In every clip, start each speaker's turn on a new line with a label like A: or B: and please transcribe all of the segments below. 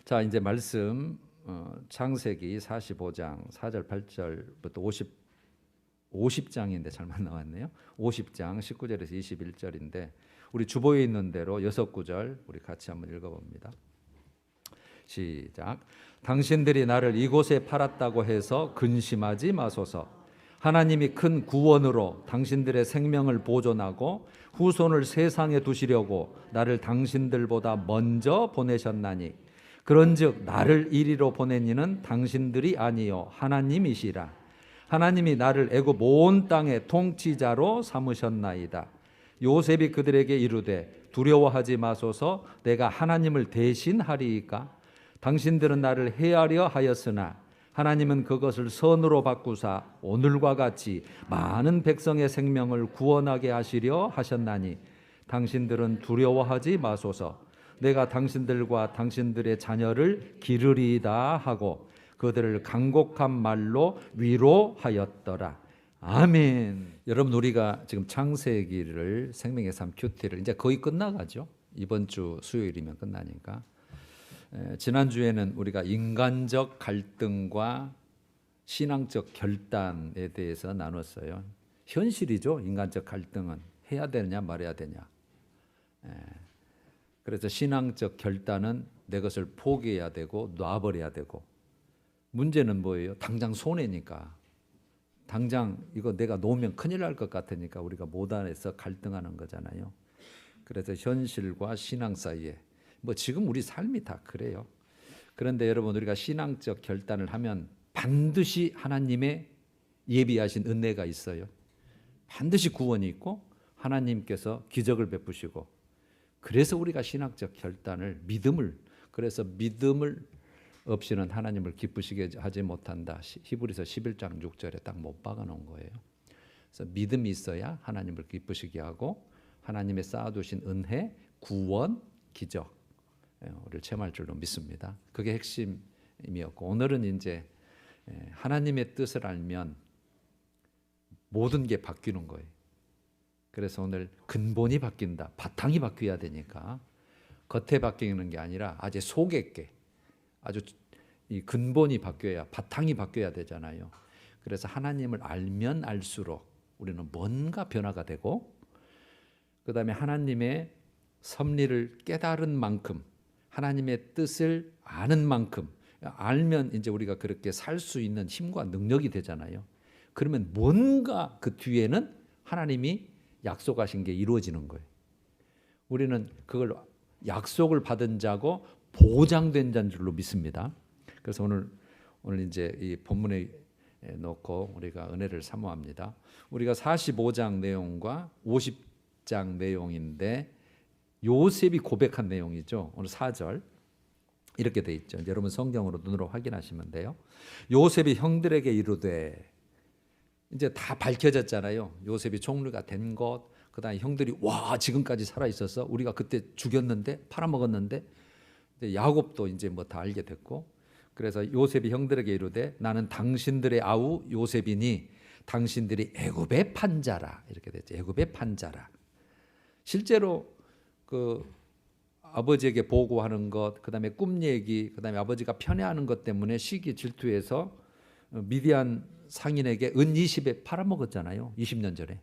A: 자, 이제 말씀 창세기 45장 4절 8절부터 50장인데 잘못 나왔네요. 50장 19절에서 21절인데 우리 주보에 있는 대로 6구절 우리 같이 한번 읽어봅니다. 시작. 당신들이 나를 이곳에 팔았다고 해서 근심하지 마소서. 하나님이 큰 구원으로 당신들의 생명을 보존하고 후손을 세상에 두시려고 나를 당신들보다 먼저 보내셨나니 그런즉 나를 이리로 보낸 이는 당신들이 아니요 하나님이시라. 하나님이 나를 애굽 온 땅의 통치자로 삼으셨나이다. 요셉이 그들에게 이르되 두려워하지 마소서. 내가 하나님을 대신하리이까. 당신들은 나를 해하려 하였으나 하나님은 그것을 선으로 바꾸사 오늘과 같이 많은 백성의 생명을 구원하게 하시려 하셨나니 당신들은 두려워하지 마소서. 내가 당신들과 당신들의 자녀를 기르리이다 하고 그들을 간곡한 말로 위로하였더라. 아멘. 여러분, 우리가 지금 창세기를 생명의 삶 큐티를 이제 거의 끝나가죠. 이번 주 수요일이면 끝나니까. 지난주에는 우리가 인간적 갈등과 신앙적 결단에 대해서 나눴어요. 현실이죠. 인간적 갈등은 해야 되느냐 말해야 되냐. 그래서 신앙적 결단은 내 것을 포기해야 되고 놔버려야 되고, 문제는 뭐예요? 당장 손해니까, 당장 이거 내가 놓으면 큰일 날 것 같으니까 우리가 못안에서 갈등하는 거잖아요. 그래서 현실과 신앙 사이에 지금 우리 삶이 다 그래요. 그런데 여러분, 우리가 신앙적 결단을 하면 반드시 하나님의 예비하신 은혜가 있어요. 반드시 구원이 있고 하나님께서 기적을 베푸시고, 그래서 우리가 신학적 결단을 그래서 믿음을 없이는 하나님을 기쁘시게 하지 못한다. 히브리서 11장 6절에 딱 못 박아 놓은 거예요. 그래서 믿음이 있어야 하나님을 기쁘시게 하고 하나님의 쌓아두신 은혜, 구원, 기적 우리를 체험할 줄로 믿습니다. 그게 핵심이었고, 오늘은 이제 하나님의 뜻을 알면 모든 게 바뀌는 거예요. 그래서 오늘 근본이 바뀐다. 바탕이 바뀌어야 되니까 겉에 바뀌는 게 아니라 아주 속에 게, 아주 이 근본이 바뀌어야, 바탕이 바뀌어야 되잖아요. 그래서 하나님을 알면 알수록 우리는 뭔가 변화가 되고, 그 다음에 하나님의 섭리를 깨달은 만큼, 하나님의 뜻을 아는 만큼 알면 이제 우리가 그렇게 살 수 있는 힘과 능력이 되잖아요. 그러면 뭔가 그 뒤에는 하나님이 약속하신 게 이루어지는 거예요. 우리는 그걸 약속을 받은 자고 보장된 자인 줄로 믿습니다. 그래서 오늘 이제 이 본문에 놓고 우리가 은혜를 사모합니다. 우리가 45장 내용과 50장 내용인데 요셉이 고백한 내용이죠. 오늘 4절 이렇게 돼 있죠. 여러분 성경으로 눈으로 확인하시면 돼요. 요셉이 형들에게 이르되, 이제 다 밝혀졌잖아요. 요셉이 총리가 된 것, 그 다음에 형들이 와 지금까지 살아 있었어. 우리가 그때 죽였는데, 팔아먹었는데. 야곱도 이제 다 알게 됐고, 그래서 요셉이 형들에게 이르되 나는 당신들의 아우 요셉이니 당신들이 애굽의 판자라. 이렇게 됐죠. 애굽의 판자라. 실제로 그 아버지에게 보고하는 것, 그 다음에 꿈 얘기, 그 다음에 아버지가 편애하는 것 때문에 시기 질투해서 미디안 상인에게 은 20에 팔아먹었잖아요. 20년 전에.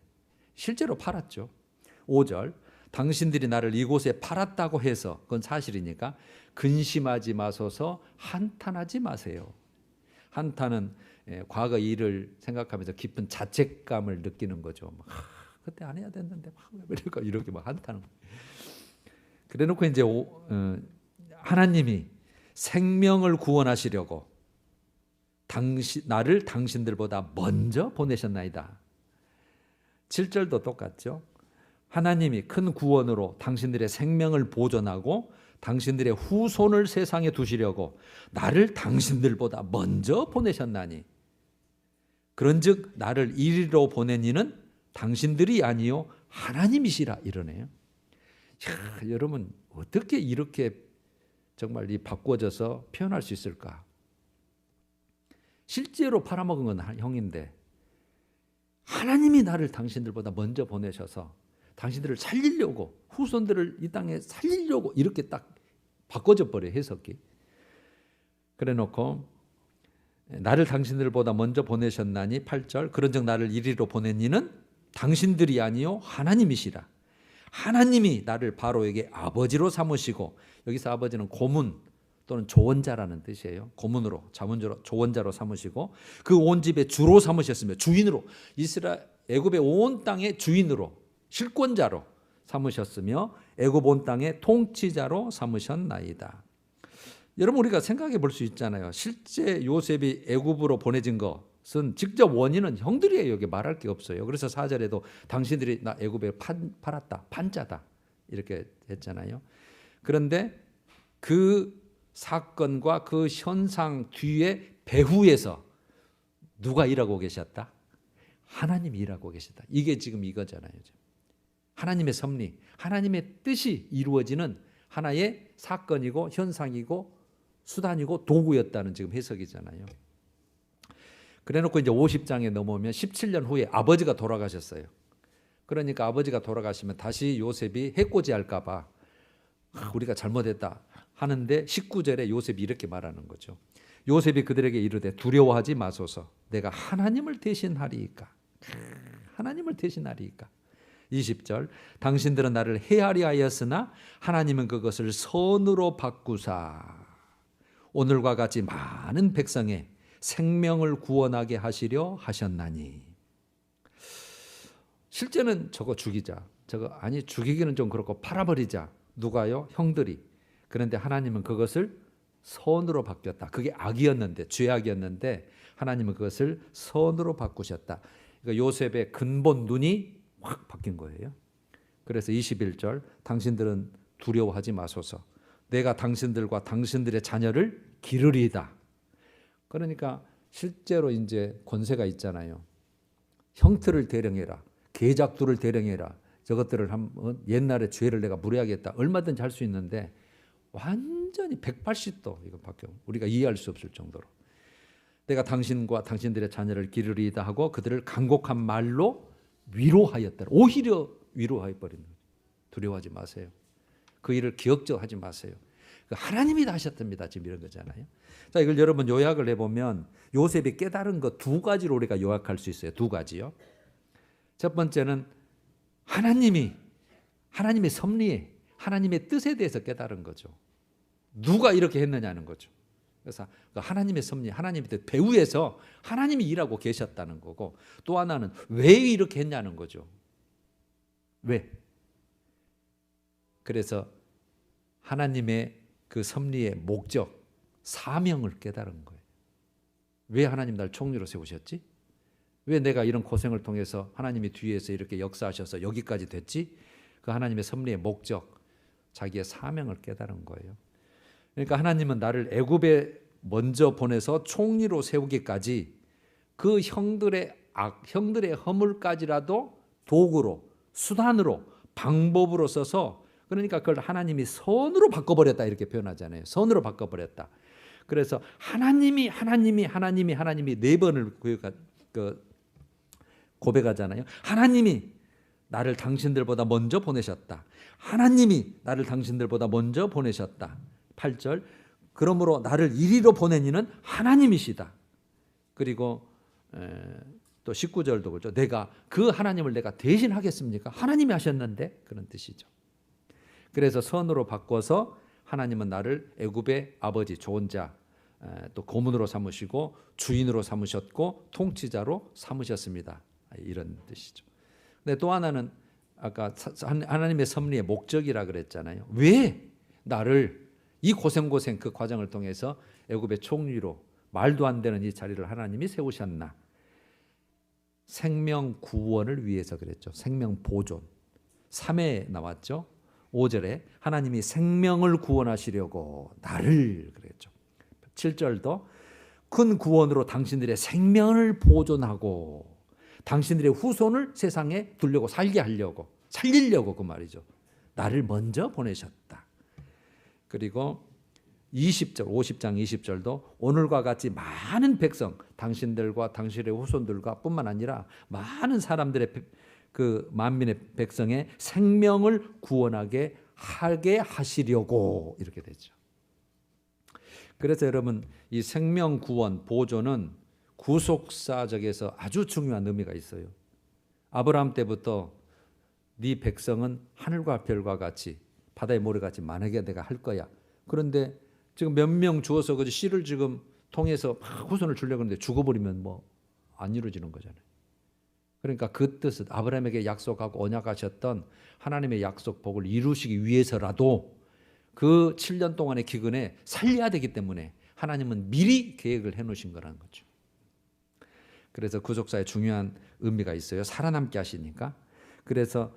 A: 실제로 팔았죠. 5절. 당신들이 나를 이곳에 팔았다고 해서, 그건 사실이니까 근심하지 마소서. 한탄하지 마세요. 한탄은 과거 일을 생각하면서 깊은 자책감을 느끼는 거죠. 그때 안 해야 됐는데 이렇게 한탄은. 그래놓고 이제 하나님이 생명을 구원하시려고 나를 당신들보다 먼저 보내셨나이다. 7절도 똑같죠. 하나님이 큰 구원으로 당신들의 생명을 보존하고 당신들의 후손을 세상에 두시려고 나를 당신들보다 먼저 보내셨나니 그런즉 나를 이리로 보낸 이는 당신들이 아니요 하나님이시라. 이러네요. 여러분, 어떻게 이렇게 정말 이 바꿔져서 표현할 수 있을까? 실제로 팔아먹은 건 형인데 하나님이 나를 당신들보다 먼저 보내셔서 당신들을 살리려고, 후손들을 이 땅에 살리려고 이렇게 딱 바꿔져 버려, 해석이. 그래 놓고 나를 당신들보다 먼저 보내셨나니 8절 그런즉 나를 이리로 보낸 이는 당신들이 아니요 하나님이시라. 하나님이 나를 바로에게 아버지로 삼으시고, 여기서 아버지는 고문 또는 조언자라는 뜻이에요. 고문으로, 자문자로, 조언자로 삼으시고 그 온 집의 주로 삼으셨으며, 주인으로, 애굽의 온 땅의 주인으로, 실권자로 삼으셨으며 애굽 온 땅의 통치자로 삼으셨나이다. 여러분, 우리가 생각해 볼 수 있잖아요. 실제 요셉이 애굽으로 보내진 것은 직접 원인은 형들이에요. 여기 말할 게 없어요. 그래서 4절에도 당신들이 나 애굽에 팔았다, 판자다 이렇게 했잖아요. 그런데 그 사건과 그 현상 뒤에 배후에서 누가 일하고 계셨다? 하나님이 일하고 계셨다. 이게 지금 이거잖아요. 하나님의 섭리, 하나님의 뜻이 이루어지는 하나의 사건이고 현상이고 수단이고 도구였다는 지금 해석이잖아요. 그래놓고 이제 50장에 넘어오면 17년 후에 아버지가 돌아가셨어요. 그러니까 아버지가 돌아가시면 다시 요셉이 해코지 할까 봐 우리가 잘못했다 하는데 19절에 요셉이 이렇게 말하는 거죠. 요셉이 그들에게 이르되 두려워하지 마소서, 내가 하나님을 대신하리이까. 하나님을 대신하리이까. 20절 당신들은 나를 해하리 하였으나 하나님은 그것을 선으로 바꾸사 오늘과 같이 많은 백성의 생명을 구원하게 하시려 하셨나니. 실제는 저거 죽이자, 아니 죽이기는 좀 그렇고 팔아버리자. 누가요? 형들이. 그런데 하나님은 그것을 선으로 바뀌었다. 그게 악이었는데, 죄악이었는데 하나님은 그것을 선으로 바꾸셨다. 그러니까 요셉의 근본 눈이 확 바뀐 거예요. 그래서 21절 당신들은 두려워하지 마소서, 내가 당신들과 당신들의 자녀를 기르리이다. 그러니까 실제로 이제 권세가 있잖아요. 형틀을 대령해라, 계작두를 대령해라. 저것들을 한번 옛날에 죄를 내가 무례하겠다. 얼마든지 할 수 있는데 완전히 180도 이거 바뀌어. 우리가 이해할 수 없을 정도로. 내가 당신과 당신들의 자녀를 기르리이다 하고 그들을 간곡한 말로 위로하였다. 오히려 위로해 버리는 거예요. 두려워하지 마세요. 그 일을 기억하지 마세요. 하나님이 다 하셨답니다. 지금 이런 거잖아요. 자, 이걸 여러분 요약을 해보면 요셉이 깨달은 것 두 가지로 우리가 요약할 수 있어요. 두 가지요. 첫 번째는 하나님의 섭리에, 하나님의 뜻에 대해서 깨달은 거죠. 누가 이렇게 했느냐는 거죠. 그래서 하나님의 섭리, 하나님의 뜻 배후에서 하나님이 일하고 계셨다는 거고, 또 하나는 왜 이렇게 했냐는 거죠. 왜? 그래서 하나님의 그 섭리의 목적, 사명을 깨달은 거예요. 왜 하나님 날 총리로 세우셨지? 왜 내가 이런 고생을 통해서 하나님이 뒤에서 이렇게 역사하셔서 여기까지 됐지? 그 하나님의 섭리의 목적, 자기의 사명을 깨달은 거예요. 그러니까 하나님은 나를 애굽에 먼저 보내서 총리로 세우기까지 그 형들의 악, 형들의 허물까지라도 도구로, 수단으로, 방법으로 써서, 그러니까 그걸 하나님이 선으로 바꿔버렸다 이렇게 표현하잖아요. 선으로 바꿔버렸다. 그래서 하나님이 네 번을 고백하잖아요. 하나님이 나를 당신들보다 먼저 보내셨다. 하나님이 나를 당신들보다 먼저 보내셨다. 8절 그러므로 나를 이리로 보낸 이는 하나님이시다. 그리고 또 19절도 그렇죠. 내가 그 하나님을 내가 대신하겠습니까? 하나님이 하셨는데, 그런 뜻이죠. 그래서 선으로 바꿔서 하나님은 나를 애굽의 아버지, 조언자, 또 고문으로 삼으시고 주인으로 삼으셨고 통치자로 삼으셨습니다. 이런 뜻이죠. 근데 또 하나는 아까 하나님의 섭리의 목적이라 그랬잖아요. 왜 나를 이 고생 그 과정을 통해서 애굽의 총리로, 말도 안 되는 이 자리를 하나님이 세우셨나? 생명 구원을 위해서 그랬죠. 생명 보존. 3회 나왔죠. 5절에 하나님이 생명을 구원하시려고 나를 그랬죠. 7절도 큰 구원으로 당신들의 생명을 보존하고 당신들의 후손을 세상에 두려고 살리려고 그 말이죠. 나를 먼저 보내셨다. 그리고 20절, 50장 20절도 오늘과 같이 많은 백성, 당신들과 당신의 후손들과 뿐만 아니라 많은 사람들의 그 만민의 백성의 생명을 구원하게 하게 하시려고 이렇게 되죠. 그래서 여러분 이 생명 구원 보존은 구속사적에서 아주 중요한 의미가 있어요. 아브라함 때부터 네 백성은 하늘과 별과 같이 바다의 모래같이 많게 내가 할 거야. 그런데 지금 몇 명 주어서 그 씨를 지금 통해서 막 후손을 주려고 하는데 죽어버리면 뭐 안 이루어지는 거잖아요. 그러니까 그 뜻은 아브라함에게 약속하고 언약하셨던 하나님의 약속 복을 이루시기 위해서라도 그 7년 동안의 기근에 살려야 되기 때문에 하나님은 미리 계획을 해놓으신 거라는 거죠. 그래서 구속사에 중요한 의미가 있어요. 살아남게 하시니까. 그래서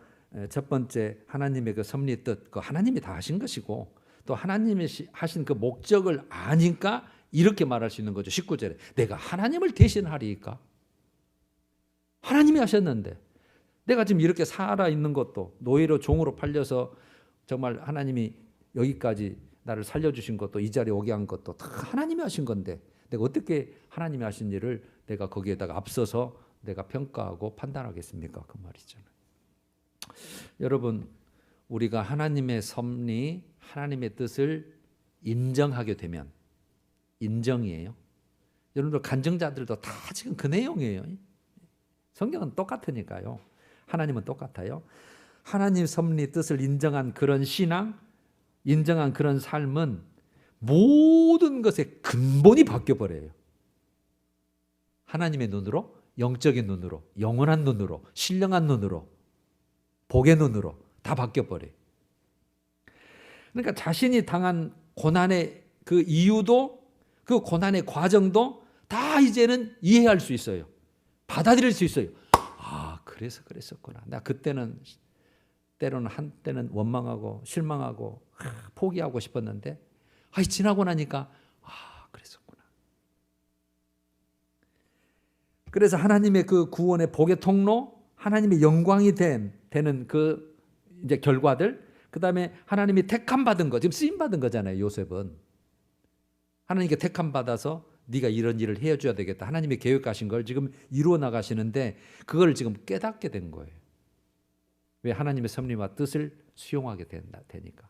A: 첫 번째 하나님의 그 섭리 뜻, 그 하나님이 다 하신 것이고 또 하나님이 하신 그 목적을 아니까 이렇게 말할 수 있는 거죠. 19절에 내가 하나님을 대신하리까? 하나님이 하셨는데 내가 지금 이렇게 살아있는 것도 노예로 종으로 팔려서 정말 하나님이 여기까지 나를 살려주신 것도 이 자리에 오게 한 것도 다 하나님이 하신 건데 내가 어떻게 하나님이 하신 일을 내가 거기에다가 앞서서 내가 평가하고 판단하겠습니까? 그 말이잖아요. 여러분 우리가 하나님의 섭리, 하나님의 뜻을 인정하게 되면 인정이에요. 여러분들 간증자들도 다 지금 그 내용이에요. 성경은 똑같으니까요. 하나님은 똑같아요. 하나님 섭리 뜻을 인정한 그런 신앙, 인정한 그런 삶은 모든 것의 근본이 바뀌어버려요. 하나님의 눈으로, 영적인 눈으로, 영원한 눈으로, 신령한 눈으로, 복의 눈으로 다 바뀌어버려요. 그러니까 자신이 당한 고난의 그 이유도 그 고난의 과정도 다 이제는 이해할 수 있어요. 받아들일 수 있어요. 아, 그래서 그랬었구나. 나 그때는 때로는 한때는 원망하고 실망하고 포기하고 싶었는데 지나고 나니까 그랬었구나. 그래서 하나님의 그 구원의 복의 통로, 하나님의 영광이 되는 그 이제 결과들, 그다음에 하나님이 택함 받은 거, 지금 쓰임 받은 거잖아요. 요셉은 하나님께 택함 받아서 네가 이런 일을 해줘야 되겠다. 하나님이 계획하신 걸 지금 이루어 나가시는데 그걸 지금 깨닫게 된 거예요. 왜? 하나님의 섭리와 뜻을 수용하게 되니까.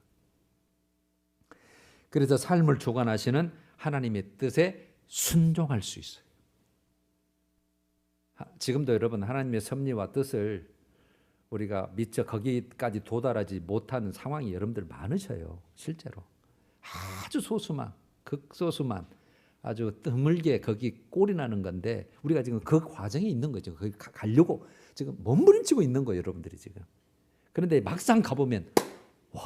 A: 그래서 삶을 주관하시는 하나님의 뜻에 순종할 수 있어요. 지금도 여러분 하나님의 섭리와 뜻을 우리가 미처 거기까지 도달하지 못하는 상황이 여러분들 많으셔요. 실제로 아주 소수만, 극소수만 아주 드물게 거기 꼴이 나는 건데 우리가 지금 그 과정에 있는 거죠. 거기 가려고 지금 몸부림치고 있는 거예요, 여러분들이 지금. 그런데 막상 가보면 와,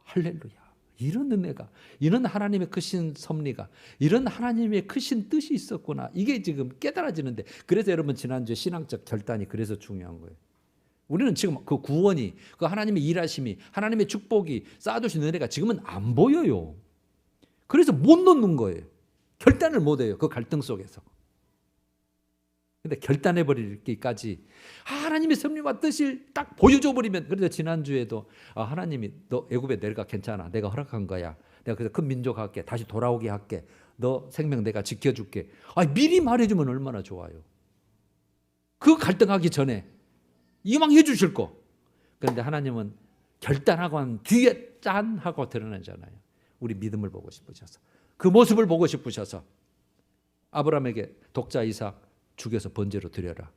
A: 할렐루야. 이런 은혜가, 이런 하나님의 크신 섭리가, 이런 하나님의 크신 뜻이 있었구나. 이게 지금 깨달아지는데, 그래서 여러분 지난주에 신앙적 결단이 그래서 중요한 거예요. 우리는 지금 그 구원이, 그 하나님의 일하심이, 하나님의 축복이 쌓아두신 은혜가 지금은 안 보여요. 그래서 못 놓는 거예요. 결단을 못 해요. 그 갈등 속에서. 근데 결단해버리기까지 하나님의 섭리와 뜻을 딱 보여줘 버리면, 그래서 지난주에도 하나님이 너 애굽에 내려가 괜찮아. 내가 허락한 거야. 내가 그래서 큰 민족 할게. 다시 돌아오게 할게. 너 생명 내가 지켜줄게. 미리 말해주면 얼마나 좋아요. 그 갈등하기 전에 이왕 해주실 거. 그런데 하나님은 결단하고 한 뒤에 짠 하고 드러나잖아요. 우리 믿음을 보고 싶으셔서, 그 모습을 보고 싶으셔서 아브라함에게 독자 이삭 죽여서 번제로 드려라.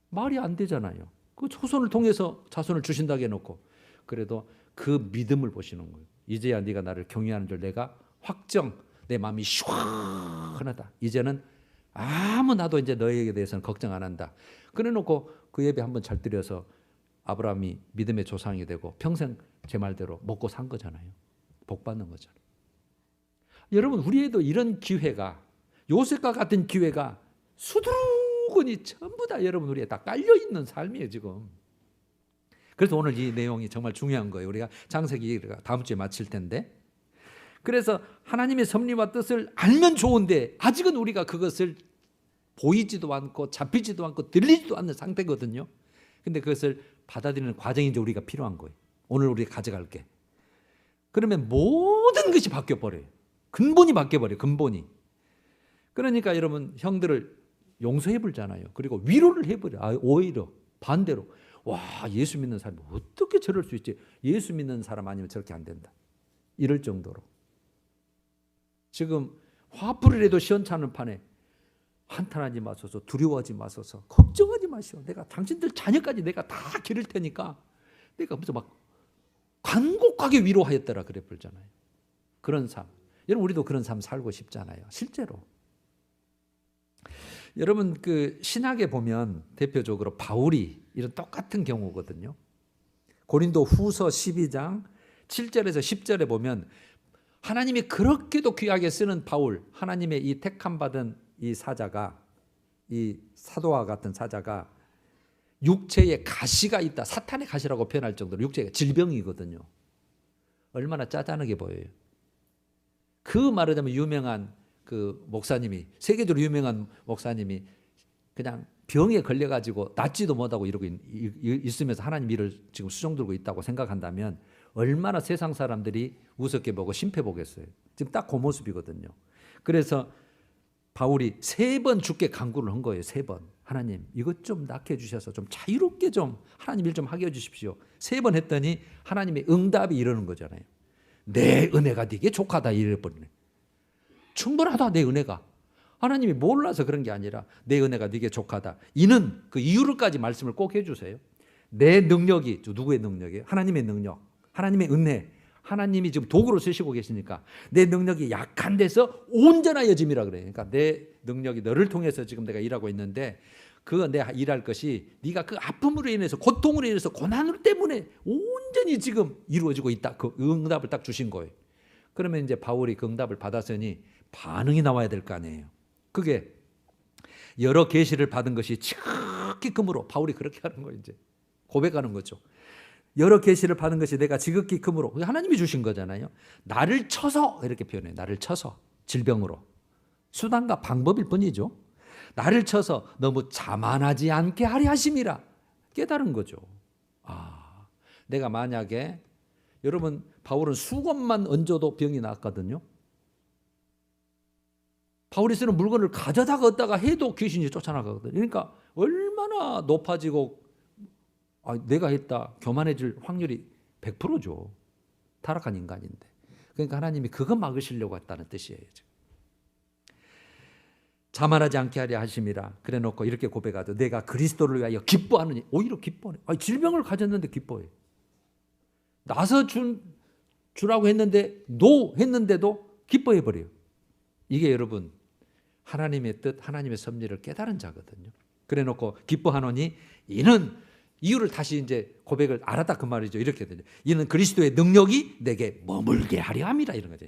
A: 말이 안 되잖아요. 그 초손을 통해서 자손을 주신다고 해놓고, 그래도 그 믿음을 보시는 거예요. 이제야 네가 나를 경외하는 줄 내가 확정, 내 마음이 시원하다. 이제는 아무 나도 이제 너에게 대해서는 걱정 안 한다. 그래놓고 그 예배 한번 잘 드려서 아브라함이 믿음의 조상이 되고 평생 제 말대로 먹고 산 거잖아요. 복 받는 거잖아요. 여러분, 우리에도 이런 기회가, 요셉과 같은 기회가 수두룩이 전부 다 여러분 우리에 다 깔려있는 삶이에요 지금. 그래서 오늘 이 내용이 정말 중요한 거예요. 우리가 창세기 다음 주에 마칠 텐데, 그래서 하나님의 섭리와 뜻을 알면 좋은데 아직은 우리가 그것을 보이지도 않고 잡히지도 않고 들리지도 않는 상태거든요. 근데 그것을 받아들이는 과정이 이제 우리가 필요한 거예요. 오늘 우리가 가져갈게. 그러면 모든 것이 바뀌어버려요. 근본이 바뀌어버려요. 근본이. 그러니까 여러분, 형들을 용서해 버리잖아요. 그리고 위로를 해버려요. 오히려 반대로, 와, 예수 믿는 사람이 어떻게 저럴 수 있지? 예수 믿는 사람 아니면 저렇게 안 된다. 이럴 정도로 지금 화풀이를 해도 시원찮은 판에 한탄하지 마소서, 두려워하지 마소서, 걱정하지 마시오. 내가 당신들 자녀까지 내가 다 기를 테니까 내가 무슨 막 간곡하게 위로하였더라 그래 버잖아요. 그런 삶. 여러분 우리도 그런 삶 살고 싶잖아요. 실제로. 여러분 그 신학에 보면 대표적으로 바울이 이런 똑같은 경우거든요. 고린도 후서 12장 7절에서 10절에 보면 하나님이 그렇게도 귀하게 쓰는 바울, 하나님의 이 택함 받은 이 사자가, 이 사도와 같은 사자가 육체에 가시가 있다. 사탄의 가시라고 표현할 정도로 육체가 질병이거든요. 얼마나 짜잔하게 보여요. 그 말하자면 유명한 그 목사님이, 세계적으로 유명한 목사님이 그냥 병에 걸려가지고 낫지도 못하고 이러고 있으면서 하나님 일을 지금 수종 들고 있다고 생각한다면 얼마나 세상 사람들이 우습게 보고 심패 보겠어요. 지금 딱 그 모습이거든요. 그래서 바울이 3번 주께 간구를 한 거예요. 3번. 하나님 이것 좀 낫게 해주셔서 좀 자유롭게 좀 하나님 일 좀 하게 해주십시오. 3번 했더니 하나님의 응답이 이러는 거잖아요. 내 은혜가 네게 족하다 이래버리네. 충분하다 내 은혜가. 하나님이 몰라서 그런 게 아니라 내 은혜가 네게 족하다. 이는 그 이유를까지 말씀을 꼭 해주세요. 내 능력이, 누구의 능력이에요? 하나님의 능력, 하나님의 은혜. 하나님이 지금 도구로 쓰시고 계시니까 내 능력이 약한 데서 온전하여짐이라 그래요. 그러니까 내 능력이 너를 통해서 지금 내가 일하고 있는데 그 내가 일할 것이 네가 그 아픔으로 인해서, 고통으로 인해서, 고난으로 때문에 온전히 지금 이루어지고 있다. 그 응답을 딱 주신 거예요. 그러면 이제 바울이 그 응답을 받았으니 반응이 나와야 될 거 아니에요. 그게 여러 계시를 받은 것이 지극히 금으로, 바울이 그렇게 하는 거예요. 이제 고백하는 거죠. 여러 계시를 받은 것이 내가 지극히 금으로, 하나님이 주신 거잖아요. 나를 쳐서, 이렇게 표현해요. 나를 쳐서, 질병으로. 수단과 방법일 뿐이죠. 나를 쳐서 너무 자만하지 않게 하려 하심이라. 깨달은 거죠. 아, 내가 만약에, 여러분 바울은 수건만 얹어도 병이 났거든요. 바울이 쓰는 물건을 가져다가 얻다가 해도 귀신이 쫓아나가거든요. 그러니까 얼마나 높아지고 내가 했다 교만해질 확률이 100%죠. 타락한 인간인데. 그러니까 하나님이 그거 막으시려고 했다는 뜻이에요. 자만하지 않게 하려 하심이라. 그래놓고 이렇게 고백하죠. 내가 그리스도를 위하여 기뻐하느니. 오히려 기뻐해. 질병을 가졌는데 기뻐해. 나서 주라고 했는데 노 했는데도 기뻐해버려요. 이게 여러분 하나님의 뜻, 하나님의 섭리를 깨달은 자거든요. 그래놓고 기뻐하노니 이는, 이유를 다시 이제 고백을 알았다 그 말이죠. 이렇게 되죠. 이는 그리스도의 능력이 내게 머물게 하려 함이라, 이런 거죠.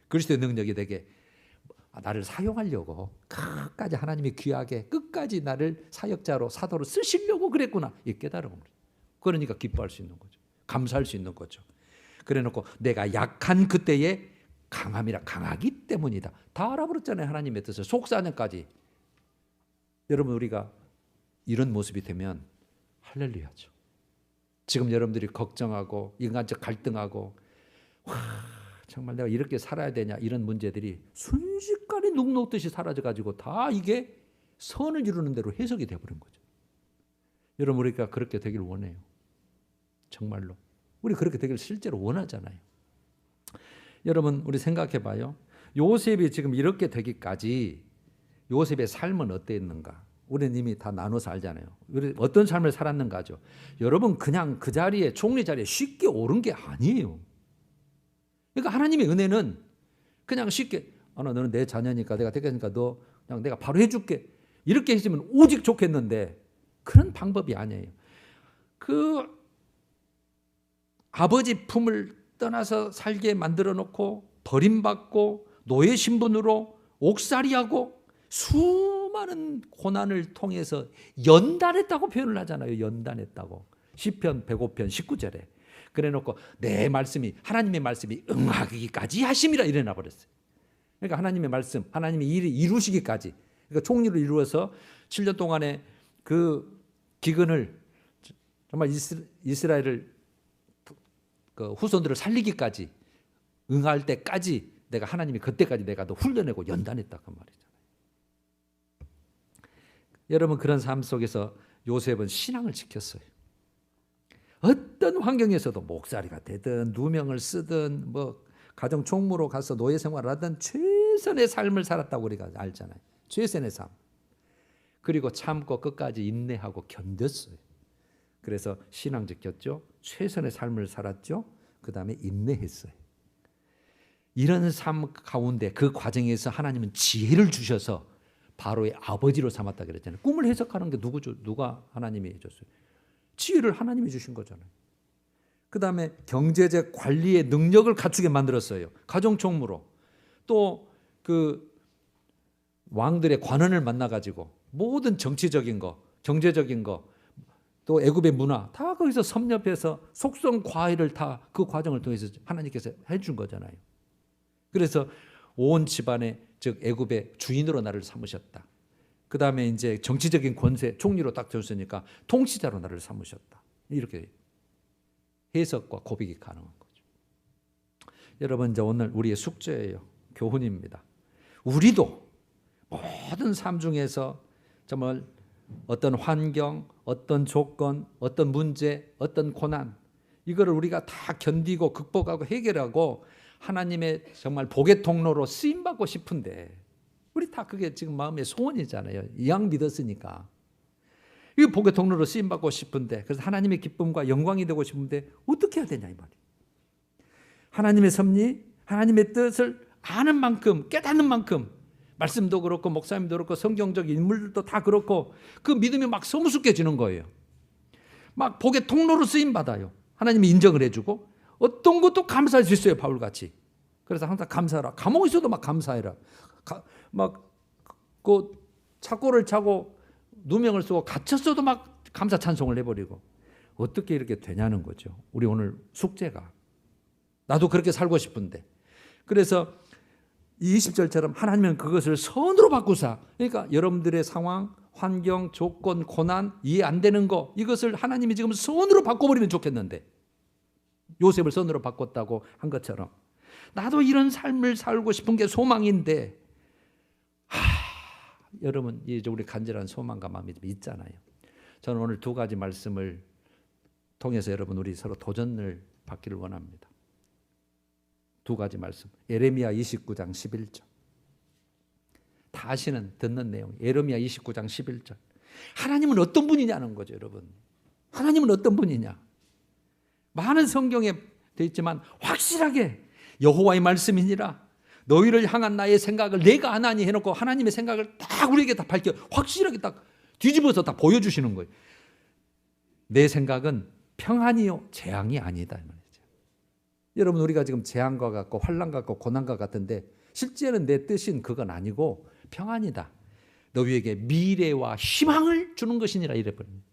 A: 그리스도의 능력이 내게 나를 사용하려고 끝까지 하나님이 귀하게 끝까지 나를 사역자로, 사도로 쓰시려고 그랬구나. 이 깨달은 거죠. 그러니까 기뻐할 수 있는 거죠. 감사할 수 있는 거죠. 그래놓고 내가 약한 그때에 강함이라, 강하기 때문이다. 다 알아버렸잖아요. 하나님의 뜻을. 속사정까지. 여러분 우리가 이런 모습이 되면 할렐루야죠. 지금 여러분들이 걱정하고 인간적 갈등하고 정말 내가 이렇게 살아야 되냐 이런 문제들이 순식간에 눈 녹듯이 사라져가지고 다 이게 선을 이루는 대로 해석이 되어버린 거죠. 여러분 우리가 그렇게 되길 원해요. 정말로. 우리 그렇게 되길 실제로 원하잖아요. 여러분 우리 생각해 봐요. 요셉이 지금 이렇게 되기까지 요셉의 삶은 어땠는가? 우리는 이미 다 나눠서 알잖아요. 우리 어떤 삶을 살았는가죠. 여러분 그냥 그 자리에, 총리 자리에 쉽게 오른 게 아니에요. 그러니까 하나님의 은혜는 그냥 쉽게 너는 내 자녀니까 내가 되겠으니까 너 그냥 내가 바로 해줄게 이렇게 했으면 오직 좋겠는데 그런 방법이 아니에요. 그 아버지 품을 떠나서 살게 만들어 놓고 버림받고 노예 신분으로 옥살이하고 수많은 고난을 통해서 연단했다고 표현을 하잖아요. 연단했다고. 시편 105편 19절에. 그래놓고 내 말씀이, 하나님의 말씀이 응하기까지 하심이라 이래놔 버렸어요. 그러니까 하나님의 말씀, 하나님의 일을 이루시기까지. 그러니까 총리를 이루어서 7년 동안에 그 기근을 정말 이스라엘을 그 후손들을 살리기까지 응할 때까지 내가 하나님이 그때까지 내가 더 훈련하고 연단했다 그 말이잖아요. 여러분 그런 삶 속에서 요셉은 신앙을 지켰어요. 어떤 환경에서도 목살이가 되든 누명을 쓰든 뭐 가정 총무로 가서 노예 생활을 하든 최선의 삶을 살았다고 우리가 알잖아요. 최선의 삶. 그리고 참고 끝까지 인내하고 견뎠어요. 그래서 신앙 지켰죠. 최선의 삶을 살았죠. 그 다음에 인내했어요. 이런 삶 가운데 그 과정에서 하나님은 지혜를 주셔서 바로의 아버지로 삼았다 그랬잖아요. 꿈을 해석하는 게 누구죠? 누가 하나님이 해줬어요? 지혜를 하나님이 주신 거잖아요. 그 다음에 경제적 관리의 능력을 갖추게 만들었어요. 가정총무로. 또 그 왕들의 관원을 만나가지고 모든 정치적인 거, 경제적인 거, 또 애굽의 문화 다 거기서 섭렵해서 속성 과외를 다 그 과정을 통해서 하나님께서 해준 거잖아요. 그래서 온 집안의 즉 애굽의 주인으로 나를 삼으셨다. 그 다음에 이제 정치적인 권세 총리로 딱 되었으니까 통치자로 나를 삼으셨다. 이렇게 해석과 고백이 가능한 거죠. 여러분 이제 오늘 우리의 숙제예요. 교훈입니다. 우리도 모든 삶 중에서 정말 어떤 환경, 어떤 조건, 어떤 문제, 어떤 고난 이거를 우리가 다 견디고 극복하고 해결하고 하나님의 정말 복의 통로로 쓰임받고 싶은데 우리 다 그게 지금 마음의 소원이잖아요. 이왕 믿었으니까. 이 복의 통로로 쓰임받고 싶은데 그래서 하나님의 기쁨과 영광이 되고 싶은데 어떻게 해야 되냐 이 말이에요. 하나님의 섭리, 하나님의 뜻을 아는 만큼 깨닫는 만큼 말씀도 그렇고 목사님도 그렇고 성경적 인물들도 다 그렇고 그 믿음이 막 성숙해지는 거예요. 막 복의 통로로 쓰임받아요. 하나님이 인정을 해주고 어떤 것도 감사할 수 있어요. 바울같이. 그래서 항상 감사하라. 감옥에 있어도 막 감사해라. 막 그 착고를 차고 누명을 쓰고 갇혔어도 막 감사 찬송을 해버리고 어떻게 이렇게 되냐는 거죠. 우리 오늘 숙제가. 나도 그렇게 살고 싶은데. 그래서 이 20절처럼 하나님은 그것을 선으로 바꾸사. 그러니까 여러분들의 상황, 환경, 조건, 고난, 이해 안 되는 거 이것을 하나님이 지금 선으로 바꿔버리면 좋겠는데 요셉을 선으로 바꿨다고 한 것처럼 나도 이런 삶을 살고 싶은 게 소망인데 여러분 이제 우리 간절한 소망과 마음이 있잖아요. 저는 오늘 두 가지 말씀을 통해서 여러분 우리 서로 도전을 받기를 원합니다. 두 가지 말씀. 예레미야 29장 11절. 다시는 듣는 내용. 예레미야 29장 11절. 하나님은 어떤 분이냐는 거죠, 여러분. 하나님은 어떤 분이냐? 많은 성경에 되어 있지만 확실하게 여호와의 말씀이니라 너희를 향한 나의 생각을 내가 아나니 해놓고 하나님의 생각을 딱 우리에게 다 밝혀 확실하게 딱 뒤집어서 다 보여주시는 거예요. 내 생각은 평안이요 재앙이 아니다. 여러분 우리가 지금 재앙과 같고 환난과 같고 고난과 같은데 실제는 내 뜻인 그건 아니고 평안이다. 너희에게 미래와 희망을 주는 것이니라 이래버립니다.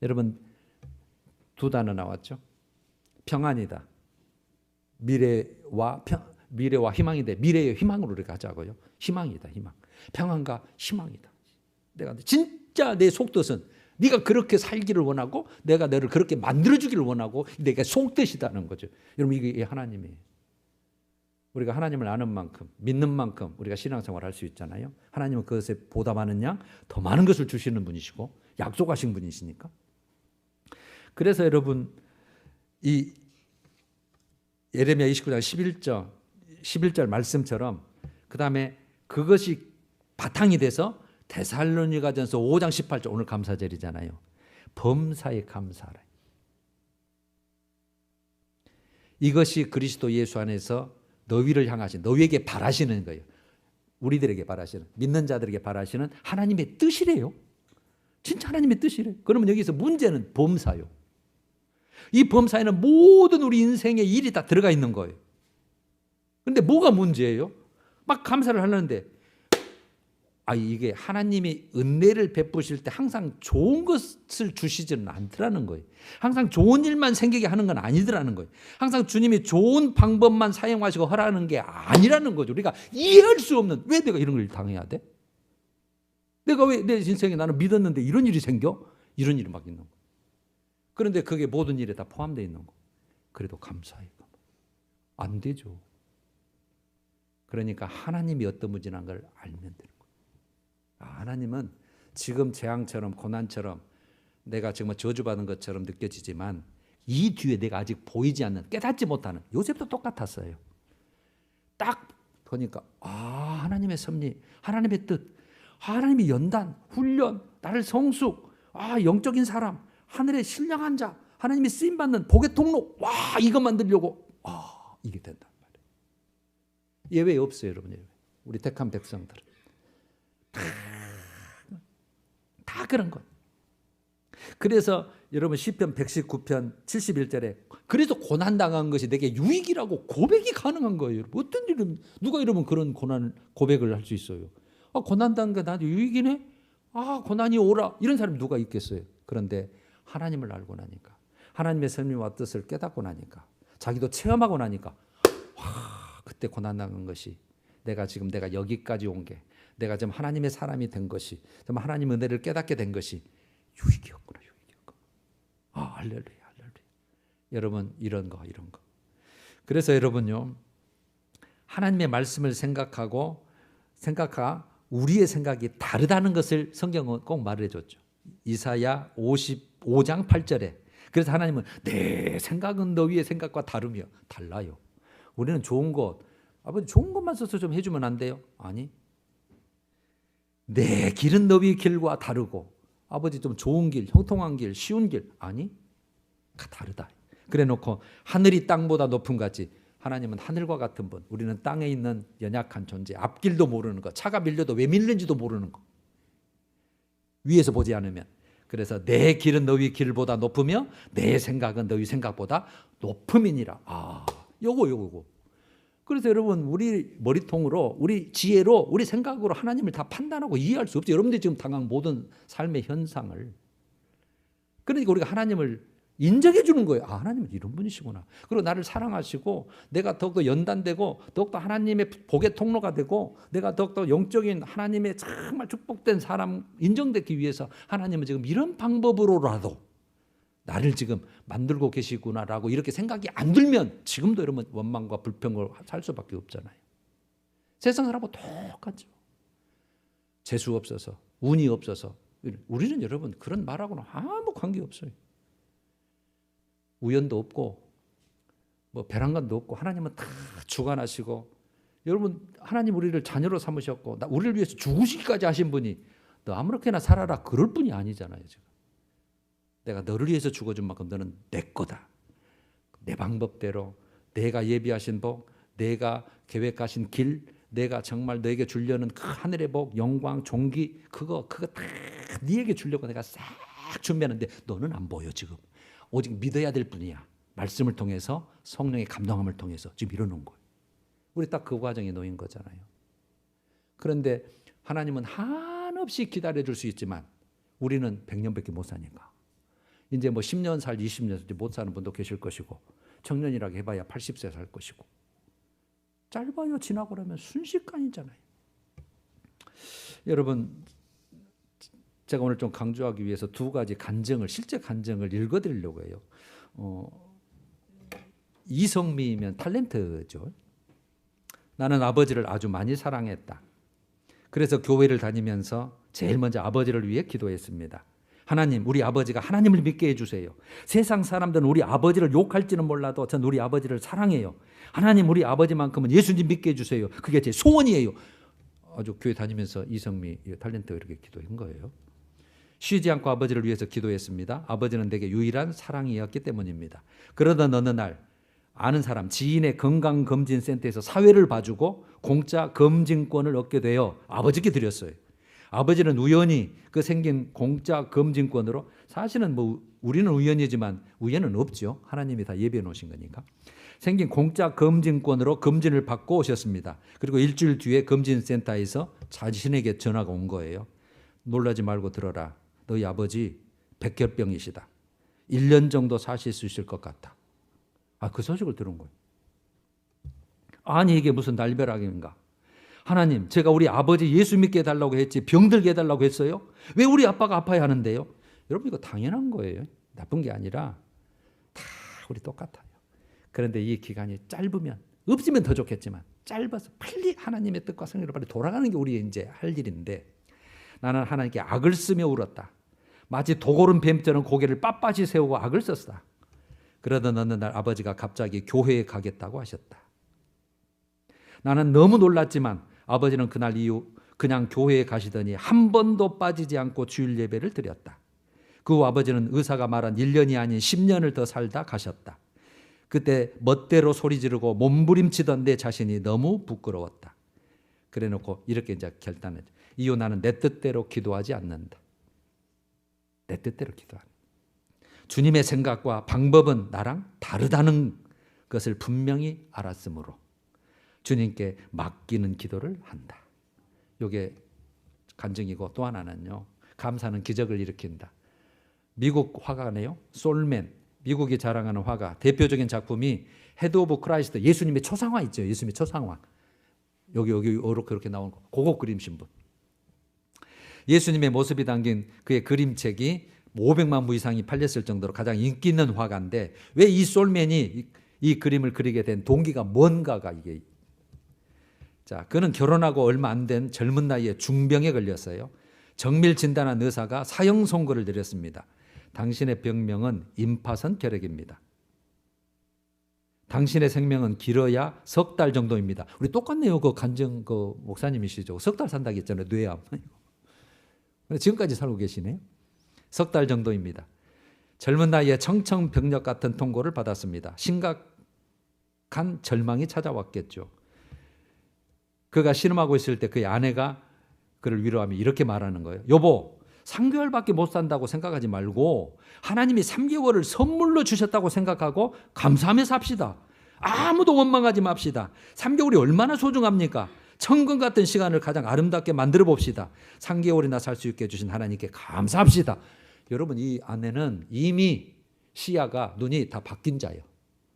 A: 여러분 두 단어 나왔죠. 평안이다. 미래와 희망인데 미래의 희망으로 우리가 가자고요. 희망이다. 희망. 평안과 희망이다. 내가 진짜 내 속뜻은 네가 그렇게 살기를 원하고 내가 너를 그렇게 만들어주기를 원하고 내가 속뜻이다는 거죠. 여러분 이게 하나님이에요. 우리가 하나님을 아는 만큼 믿는 만큼 우리가 신앙생활을 할 수 있잖아요. 하나님은 그것에 보다 많은 양 더 많은 것을 주시는 분이시고 약속하신 분이시니까. 그래서 여러분 이 예레미야 29장 11절 말씀처럼 그 다음에 그것이 바탕이 돼서 데살로니가전서 5장 18절 오늘 감사절이잖아요. 범사에 감사하라. 이것이 그리스도 예수 안에서 너희를 향하신 너희에게 바라시는 거예요. 우리들에게 바라시는 믿는 자들에게 바라시는 하나님의 뜻이래요. 진짜 하나님의 뜻이래요. 그러면 여기서 문제는 범사요. 이 범사에는 모든 우리 인생의 일이 다 들어가 있는 거예요. 그런데 뭐가 문제예요? 막 감사를 하려는데 이게 하나님이 은혜를 베푸실 때 항상 좋은 것을 주시지는 않더라는 거예요. 항상 좋은 일만 생기게 하는 건 아니더라는 거예요. 항상 주님이 좋은 방법만 사용하시고 하라는 게 아니라는 거죠. 우리가 이해할 수 없는 왜 내가 이런 걸 당해야 돼? 내가 왜 내 인생에 나는 믿었는데 이런 일이 생겨? 이런 일이 막 있는 거예요. 그런데 그게 모든 일에 다 포함되어 있는 거. 그래도 감사해요. 안 되죠. 그러니까 하나님이 어떤 분이라는 걸 알면 되는 거예요. 하나님은 지금 재앙처럼 고난처럼 내가 정말 저주받은 것처럼 느껴지지만 이 뒤에 내가 아직 보이지 않는 깨닫지 못하는 요셉도 똑같았어요. 딱 거니까 하나님의 섭리, 하나님의 뜻, 하나님의 연단, 훈련, 나를 성숙, 영적인 사람, 하늘의 신령한 자, 하나님이 쓰임받는 복의 통로, 이거 만들려고 이게 된단 말이에요. 예외 없어요, 여러분. 우리 택한 백성들은 다 그런 거예요. 그래서 여러분 시편 119편 71절에 그래서 고난당한 것이 내게 유익이라고 고백이 가능한 거예요. 어떤 일은 누가 이러면 그런 고백을 할 수 있어요. 고난당한 게 나한테 유익이네? 고난이 오라. 이런 사람이 누가 있겠어요. 그런데 하나님을 알고 나니까, 하나님의 섭리와 뜻을 깨닫고 나니까, 자기도 체험하고 나니까 그때 고난당한 것이 내가 여기까지 온 게, 내가 지금 하나님의 사람이 된 것이, 좀 하나님의 은혜를 깨닫게 된 것이 유익이었구나. 할렐루야. 여러분 이런 거. 그래서 여러분요, 하나님의 말씀을 생각하 우리의 생각이 다르다는 것을 성경은 꼭 말해줬죠. 이사야 55장 8절에. 그래서 하나님은 내 생각은 너희의 생각과 달라요. 우리는 좋은 것, 아버지 좋은 것만 써서 좀 해주면 안 돼요? 아니. 내 길은 너희 길과 다르고, 아버지 좀 좋은 길, 형통한 길, 쉬운 길, 아니. 다르다. 그래 놓고 하늘이 땅보다 높은 같이 하나님은 하늘과 같은 분, 우리는 땅에 있는 연약한 존재, 앞길도 모르는 거, 차가 밀려도 왜 밀는지도 모르는 거, 위에서 보지 않으면. 그래서 내 길은 너희 길보다 높으며 내 생각은 너희 생각보다 높음이니라. 요거. 그래서 여러분, 우리 머리통으로, 우리 지혜로, 우리 생각으로 하나님을 다 판단하고 이해할 수 없죠. 여러분들이 지금 당한 모든 삶의 현상을. 그러니까 우리가 하나님을 인정해 주는 거예요. 하나님은 이런 분이시구나. 그리고 나를 사랑하시고, 내가 더욱더 연단되고, 더욱더 하나님의 복의 통로가 되고, 내가 더욱더 영적인 하나님의 정말 축복된 사람 인정되기 위해서 하나님은 지금 이런 방법으로라도 나를 지금 만들고 계시구나라고 이렇게 생각이 안 들면 지금도 여러분 원망과 불평으로 살 수밖에 없잖아요. 세상 사람하고 똑같죠. 재수 없어서, 운이 없어서. 우리는 여러분 그런 말하고는 아무 관계 없어요. 우연도 없고 배란간도 없고, 하나님은 다 주관하시고, 여러분 하나님 우리를 자녀로 삼으셨고, 우리를 위해서 죽으시기까지 하신 분이 너 아무렇게나 살아라 그럴 분이 아니잖아요. 지금 내가 너를 위해서 죽어준 만큼 너는 내 거다. 내 방법대로, 내가 예비하신 복, 내가 계획하신 길, 내가 정말 너에게 주려는 그 하늘의 복, 영광, 존귀, 그거 다 네에게 주려고 내가 싹 준비하는데 너는 안 보여. 지금 오직 믿어야 될 뿐이야. 말씀을 통해서, 성령의 감동함을 통해서 지금 이러는 거예요. 우리 딱 그 과정에 놓인 거잖아요. 그런데 하나님은 한없이 기다려줄 수 있지만 우리는 100년밖에 못 사니까, 이제 10년 살, 20년 못 사는 분도 계실 것이고, 청년이라고 해봐야 80세 살 것이고, 짧아요. 지나고 나면 순식간이잖아요. 여러분, 제가 오늘 좀 강조하기 위해서 두 가지 실제 간증을 읽어드리려고 해요. 이성미면 탤런트죠. 나는 아버지를 아주 많이 사랑했다. 그래서 교회를 다니면서 제일 먼저 아버지를 위해 기도했습니다. 하나님, 우리 아버지가 하나님을 믿게 해주세요. 세상 사람들은 우리 아버지를 욕할지는 몰라도 전 우리 아버지를 사랑해요. 하나님, 우리 아버지만큼은 예수님 믿게 해주세요. 그게 제 소원이에요. 아주 교회 다니면서 이성미 탤런트 이렇게 기도한 거예요. 쉬지 않고 아버지를 위해서 기도했습니다. 아버지는 내게 유일한 사랑이었기 때문입니다. 그러던 어느 날 아는 사람, 지인의 건강검진센터에서 사회를 봐주고 공짜 검진권을 얻게 되어 아버지께 드렸어요. 아버지는 우연히 그 생긴 공짜 검진권으로, 사실은 우리는 우연이지만 우연은 없죠. 하나님이 다 예비해 놓으신 거니까. 생긴 공짜 검진권으로 검진을 받고 오셨습니다. 그리고 일주일 뒤에 검진센터에서 자신에게 전화가 온 거예요. 놀라지 말고 들어라. 너희 아버지 백혈병이시다. 1년 정도 사실 수 있을 것 같다. 그 소식을 들은 거예요. 아니 이게 무슨 날벼락인가. 하나님, 제가 우리 아버지 예수 믿게 해달라고 했지 병들게 해달라고 했어요? 왜 우리 아빠가 아파야 하는데요? 여러분 이거 당연한 거예요. 나쁜 게 아니라 다 우리 똑같아요. 그런데 이 기간이 짧으면, 없으면 더 좋겠지만 짧아서 빨리 하나님의 뜻과 성령으로 빨리 돌아가는 게 우리의 이제 할 일인데, 나는 하나님께 악을 쓰며 울었다. 마치 도고른 뱀처럼 고개를 빳빳이 세우고 악을 썼다. 그러던 어느 날 아버지가 갑자기 교회에 가겠다고 하셨다. 나는 너무 놀랐지만 아버지는 그날 이후 그냥 교회에 가시더니 한 번도 빠지지 않고 주일 예배를 드렸다. 그 후 아버지는 의사가 말한 1년이 아닌 10년을 더 살다 가셨다. 그때 멋대로 소리 지르고 몸부림치던 내 자신이 너무 부끄러웠다. 그래 놓고 이렇게 이제 결단했죠. 이후 나는 내 뜻대로 기도하지 않는다. 내 뜻대로 기도한다. 주님의 생각과 방법은 나랑 다르다는 것을 분명히 알았으므로 주님께 맡기는 기도를 한다. 이게 간증이고, 또 하나는요, 감사는 기적을 일으킨다. 미국 화가네요. 솔맨, 미국이 자랑하는 화가. 대표적인 작품이 헤드 오브 크라이스트, 예수님의 초상화 있죠. 예수님의 초상화. 여기 이렇게 나온 거. 그거 그림신 분. 예수님의 모습이 담긴 그의 그림책이 500만 부 이상이 팔렸을 정도로 가장 인기 있는 화가인데, 왜 이 솔맨이 이 그림을 그리게 된 동기가 뭔가가 이게. 자, 그는 결혼하고 얼마 안 된 젊은 나이에 중병에 걸렸어요. 정밀 진단한 의사가 사형 선고를 내렸습니다. 당신의 병명은 임파선 결핵입니다. 당신의 생명은 길어야 석 달 정도입니다. 우리 똑같네요. 그 간증 그 목사님이시죠. 석 달 산다고 했잖아요. 뇌암. 지금까지 살고 계시네요. 석 달 정도입니다. 젊은 나이에 청천벽력 같은 통고를 받았습니다. 심각한 절망이 찾아왔겠죠. 그가 신음하고 있을 때 그의 아내가 그를 위로하며 이렇게 말하는 거예요. 여보, 3개월밖에 못 산다고 생각하지 말고 하나님이 3개월을 선물로 주셨다고 생각하고 감사하며 삽시다. 아무도 원망하지 맙시다. 3개월이 얼마나 소중합니까? 천금 같은 시간을 가장 아름답게 만들어 봅시다. 3개월이나 살 수 있게 해주신 하나님께 감사합시다. 여러분, 이 아내는 이미 시야가, 눈이 다 바뀐 자예요.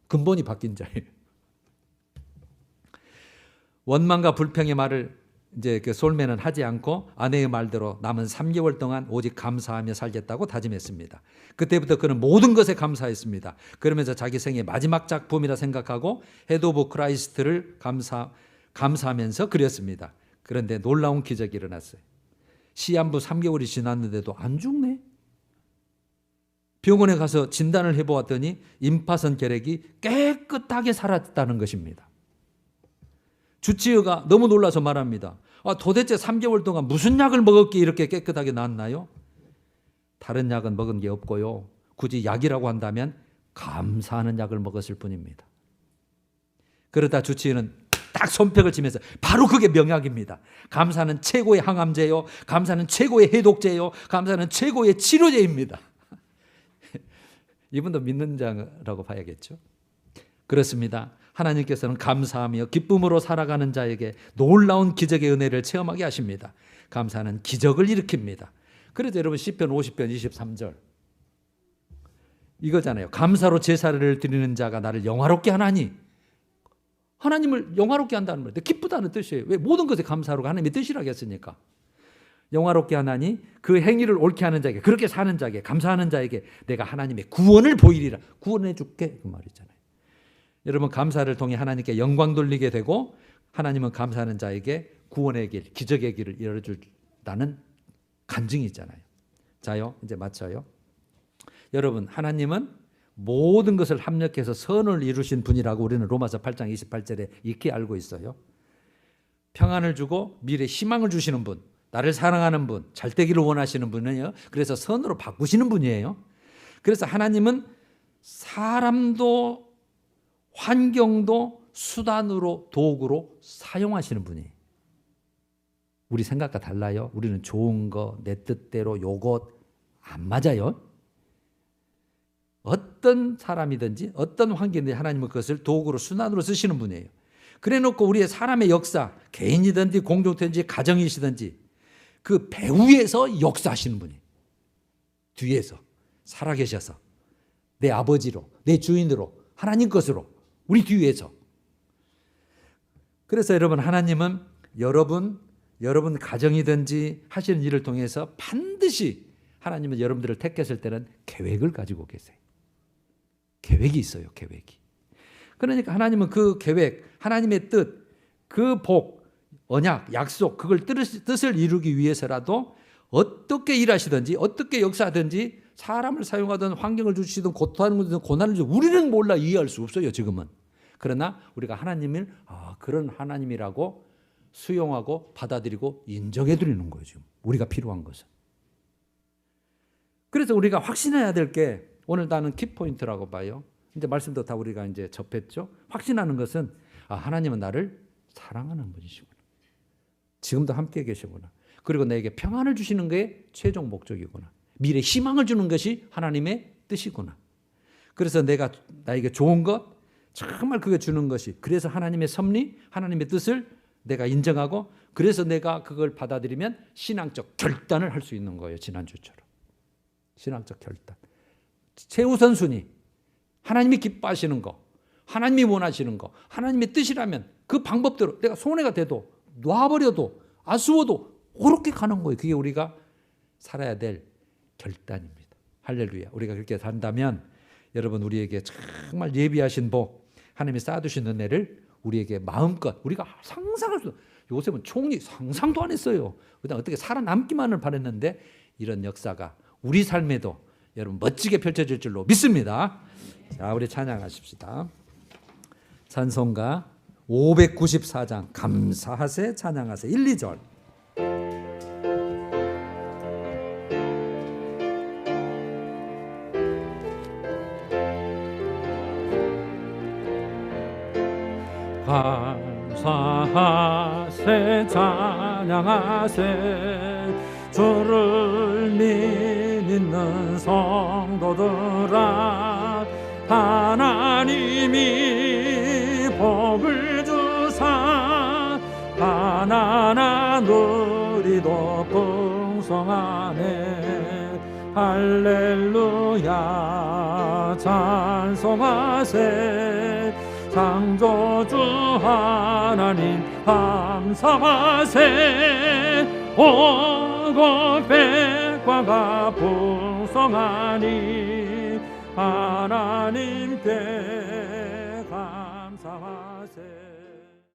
A: 근본이 바뀐 자예요. 원망과 불평의 말을 이제 그 솔맨은 하지 않고 아내의 말대로 남은 3개월 동안 오직 감사하며 살겠다고 다짐했습니다. 그때부터 그는 모든 것에 감사했습니다. 그러면서 자기 생의 마지막 작품이라 생각하고 헤드 오브 크라이스트를 감사하면서 그렸습니다. 그런데 놀라운 기적이 일어났어요. 시한부 3개월이 지났는데도 안 죽네. 병원에 가서 진단을 해보았더니 임파선 결핵이 깨끗하게 사라졌다는 것입니다. 주치의가 너무 놀라서 말합니다. 도대체 3개월 동안 무슨 약을 먹었기에 이렇게 깨끗하게 나았나요? 다른 약은 먹은 게 없고요. 굳이 약이라고 한다면 감사하는 약을 먹었을 뿐입니다. 그러다 주치의는 딱 손뼉을 치면서 바로 그게 명약입니다. 감사는 최고의 항암제요. 감사는 최고의 해독제요. 감사는 최고의 치료제입니다. 이분도 믿는 자라고 봐야겠죠. 그렇습니다. 하나님께서는 감사하며 기쁨으로 살아가는 자에게 놀라운 기적의 은혜를 체험하게 하십니다. 감사는 기적을 일으킵니다. 그래서 여러분 시편 50편 23절 이거잖아요. 감사로 제사를 드리는 자가 나를 영화롭게 하나니. 하나님을 영화롭게 한다는 말이에요. 기쁘다는 뜻이에요. 왜? 모든 것에 감사로 하나님의 뜻이라고 했으니까. 영화롭게 하나니 그 행위를 옳게 하는 자에게, 그렇게 사는 자에게, 감사하는 자에게 내가 하나님의 구원을 보이리라. 구원해 줄게, 그 말이잖아요. 여러분, 감사를 통해 하나님께 영광 돌리게 되고 하나님은 감사하는 자에게 구원의 길, 기적의 길을 열어준다는 간증이 있잖아요. 자요, 이제 마쳐요. 여러분, 하나님은 모든 것을 합력해서 선을 이루신 분이라고 우리는 로마서 8장 28절에 익히 알고 있어요. 평안을 주고 미래 희망을 주시는 분, 나를 사랑하는 분, 잘 되기를 원하시는 분이에요. 그래서 선으로 바꾸시는 분이에요. 그래서 하나님은 사람도 환경도 수단으로, 도구로 사용하시는 분이에요. 우리 생각과 달라요. 우리는 좋은 거, 내 뜻대로 요것 안 맞아요. 어떤 사람이든지 어떤 환경이든지 하나님은 그것을 도구로, 수단으로 쓰시는 분이에요. 그래 놓고 우리의 사람의 역사, 개인이든지 공동체든지 가정이시든지 그 배후에서 역사하시는 분이에요. 뒤에서 살아계셔서 내 아버지로, 내 주인으로, 하나님 것으로 우리 뒤에서. 그래서 여러분, 하나님은 여러분 가정이든지 하시는 일을 통해서 반드시 하나님은 여러분들을 택했을 때는 계획을 가지고 계세요. 계획이 있어요. 계획이. 그러니까 하나님은 그 계획, 하나님의 뜻, 그 복, 언약, 약속, 그걸 뜻을 이루기 위해서라도 어떻게 일하시든지 어떻게 역사하든지 사람을 사용하든 환경을 주시든 고통하는 것이든 고난을 주든 우리는 몰라 이해할 수 없어요. 지금은. 그러나 우리가 하나님을 그런 하나님이라고 수용하고 받아들이고 인정해 드리는 거예요. 지금 우리가 필요한 것은. 그래서 우리가 확신해야 될 게 오늘 나는 키포인트라고 봐요. 이제 말씀도 다 우리가 이제 접했죠. 확신하는 것은 하나님은 나를 사랑하는 분이시구나. 지금도 함께 계시구나. 그리고 나에게 평안을 주시는 게 최종 목적이구나. 미래 희망을 주는 것이 하나님의 뜻이구나. 그래서 나에게 좋은 것, 정말 그게 주는 것이, 그래서 하나님의 섭리, 하나님의 뜻을 내가 인정하고, 그래서 내가 그걸 받아들이면 신앙적 결단을 할 수 있는 거예요. 지난주처럼. 신앙적 결단. 최우선순위. 하나님이 기뻐하시는 거, 하나님이 원하시는 거, 하나님의 뜻이라면 그 방법대로 내가 손해가 돼도 놔버려도 아쉬워도 그렇게 가는 거예요. 그게 우리가 살아야 될 결단입니다. 할렐루야. 우리가 그렇게 산다면 여러분 우리에게 정말 예비하신 복, 하나님이 쌓아두신 은혜를 우리에게 마음껏 우리가 상상할 수, 요셉은 총리 상상도 안 했어요. 그냥 어떻게 살아남기만을 바랬는데 이런 역사가 우리 삶에도 여러분 멋지게 펼쳐질 줄로 믿습니다. 자, 우리 찬양하십시다. 찬송가 594장 감사하세 찬양하세 1, 2절.
B: 감사하세 찬양하세 주를 믿는 성도들아 하나님이 복을 주사 가난한 우리도 풍성하네 할렐루야 찬송하세 창조주 하나님 감사하세 오고 백과가 풍성하니 하나님께 감사하세